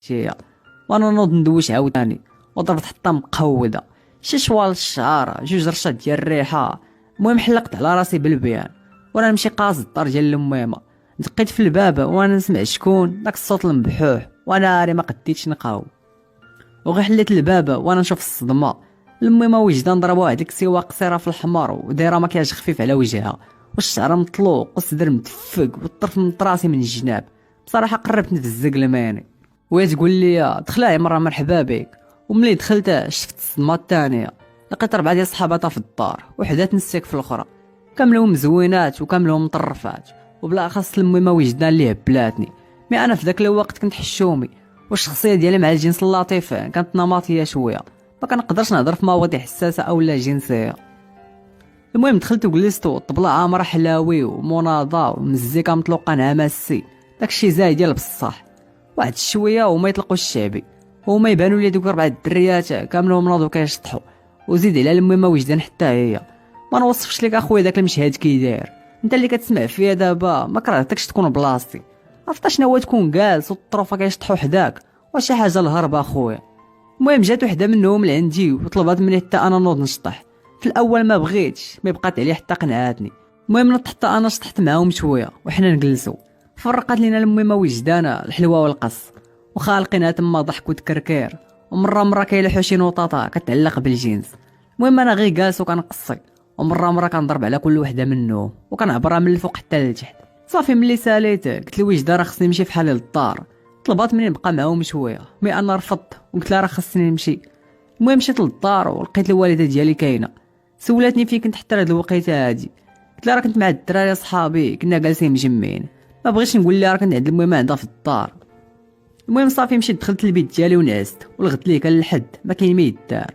شي. وانا نوض ندوش عاوتاني وضربت حتى مقوده، شي شوال الشعر، جوج رشات ديال الريحه. المهم حلقت على راسي بالبيان وانا نمشي قاصد الدار ديال الميمه. دقيت في الباب وانا نسمع شكون داك الصوت المبحوح، وانا راه ما قديتش نقاوم. وغير حليت الباب وانا نشوف الصدمه. الميمه وجدان ضربوا واحد الكسيوه قصيره في الحمار ودايره مكياج خفيف على وجهها، والشعر مطلوق والصدر متفق والطرف من راسي من الجناب. بصراحه قربت نفزق الماني وهي تقول لي دخلها يا مره مرحبا بك. وملي دخلت شفت الصدمه الثانيه، لقيت 4 ديال صحاباتها في الدار وحده تنسيك في الاخرى، كاملهم مزوينات وكاملهم مطرفات، وبالاخص الميمه وجدان اللي هبلاتني. مي انا في ذاك الوقت كنت حشومي، والشخصيه ديالي مع الجنس اللطيف كانت نمطيه شويه، ما كنقدرش نهضر في مواضيع حساسه او لا جنسيه. المهم دخلت وجلست والطبله عامره حلاوي ومناضه والمزيكا مطلوقه نعماسي، داكشي زايد ديال بصح. واحد شويه وما يطلقوا الشعبي، وما يبانوا لي دوك 4 الدريات كاملهم ناضوا كيشطحوا، وزيد على الميمه وجدان حتى هي. ما نوصفش لك اخويا داك المشهد كي داير، انت اللي كتسمع فيا دابا ما كرهتكش تكون بلاصتي. عرفت شنو هو تكون جالس والطروفه كيشطحوا حداك، واش شي حاجه الهرب اخويا. المهم جات وحده منهم لعندي وطلبات مني حتى انا نوض نشطح. في الاول ما بغيتش، ما بقات عليه حتى قنعاتني. المهم نط حتى انا شطحت معاهم شويه وحنا نجلسوا. فرقت لينا الميمه وجدان الحلوه والقص، وخالقينها تما ضحك وتكركير، ومره كيلحوا شي نوطاطه كتعلق بالجنس. المهم انا غير جالس وكنقصي، ومره كنضرب على كل وحده منهم وكنعبرها من الفوق حتى لتحت. صافي ملي ساليت قلت له وجدان راه خصني نمشي فحالي للدار. طلبات مني نبقى معاهم شويه، مي انا رفضت وقلت لها راه خصني نمشي. المهم مشيت للدار ولقيت الوالده ديالي كاينه، سولاتني فين كنت حتى لهاد الوقيته هادي. قلت لها راه كنت مع الدراري صحابي كنا جالسين مجمعين، ما بغيتش نقول لها راه كنت عند الميمه عندها في الدار. المهم صافي مشيت دخلت للبيت ديالي ونعست، والغد ليه كان الحد ما كاين ما يدار.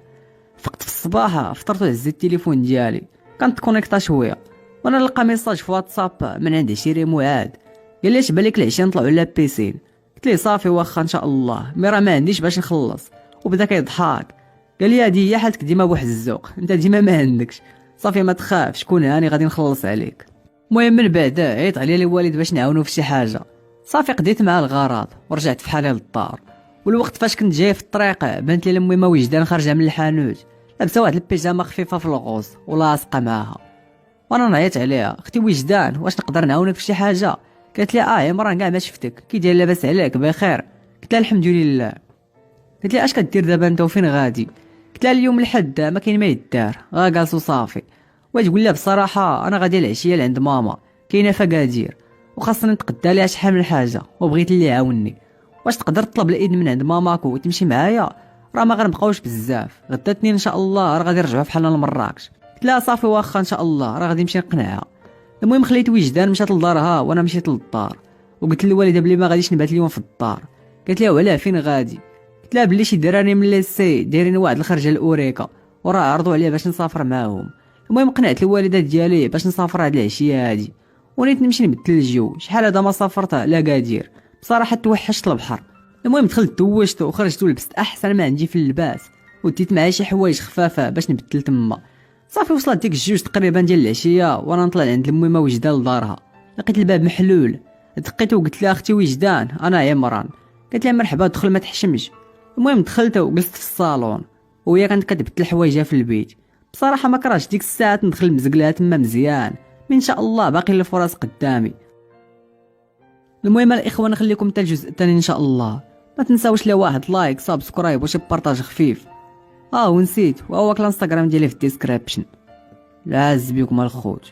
فقت في الصباح فطرت وهزيت التليفون ديالي، كانت كونيكطا شويه وانا نلقى ميساج في واتساب من عند عشيري معاد، قال لي اش بالك العشيه نطلعوا على بيسين. قلت ليه صافي واخا ان شاء الله، مي راه ما عنديش باش نخلص. وبدا كيضحك قال لي هادي هي حالتك ديما بواحد الذوق، انت ديما ما عندكش. صافي ما تخافش كون هاني غادي نخلص عليك. المهم من بعد عيط عليا الوالد باش نعاونو في شي حاجه. صافي قضيت معاه الغرض ورجعت في حالي للدار. والوقت فاش كنت جاي في الطريق بانت لي الميمه وجدان خارجه من الحانوت لابسه واحد البيجامه خفيفه في الغوص ولاصقه معاها. وانا نعيط عليها اختي وجدان واش نقدر نعاونك في شي حاجه؟ قالت لي يا عمران كاع ما شفتك كي داير لاباس عليك بخير؟ قلت لها الحمد لله. قالت لي اش كدير دابا انت وفين غادي؟ قلت لها اليوم الحد ما كاين ما يدار غا جالس وصافي. وتقول لها بصراحه انا غادي العشيه لعند ماما كاينه فقادير وخاصني نتقدى ليها شحال من حاجه وبغيت اللي يعاونني. واش تقدر تطلب الاذن من عند ماماك وتمشي معايا؟ راه ما غنبقاوش بزاف، غدا اثنين ان شاء الله راه غادي نرجعوا بحالنا لمراكش. قلت لها صافي واخا ان شاء الله راه غادي نمشي نقنعها. المهم خليت وجدان مشات لدارها وانا مشيت للدار، وقلت للوالده بلي ما غاديش نبات اليوم في الدار. قالت لي وعلاه فين غادي؟ قلت لها بلي شي دراري من ليسي دايرين واحد الخرجه الاوريكا وراه عرضوا عليا باش نسافر معاهم. المهم قنعت الوالده ديالي باش نسافر هاد العشيه هادي، ونيت نمشي نبدل الجو. شحال هذا ما سافرت لاكادير، بصراحه توحشت البحر. المهم دخلت دوشت وخرجت ولبست احسن ما عندي في اللباس، وديت معايا شي حوايج خفافه باش نبدل تما. صافي وصلت ديك الجوج تقريبا ديال العشيه وانا نطلع عند الميمه وجدان لدارها. لقيت الباب محلول، دقيت وقلت لها اختي وجدان انا عمران. قالت لي مرحبا دخل ما تحشمش. المهم دخلت وجلست في الصالون وهي كانت كتبدل حوايجها في البيت. بصراحه ما كرهتش ديك الساعات ندخل مزقلها تما مزيان، ان شاء الله باقي الفرص قدامي. المهم الاخوه نخليكم حتى الجزء الثاني ان شاء الله. ما تنساوش لي واحد لايك سبسكرايب وشي بارطاج خفيف. ونسيت وهو الانستغرام ديالي في الديسكريبشن. العز بكم الخوت.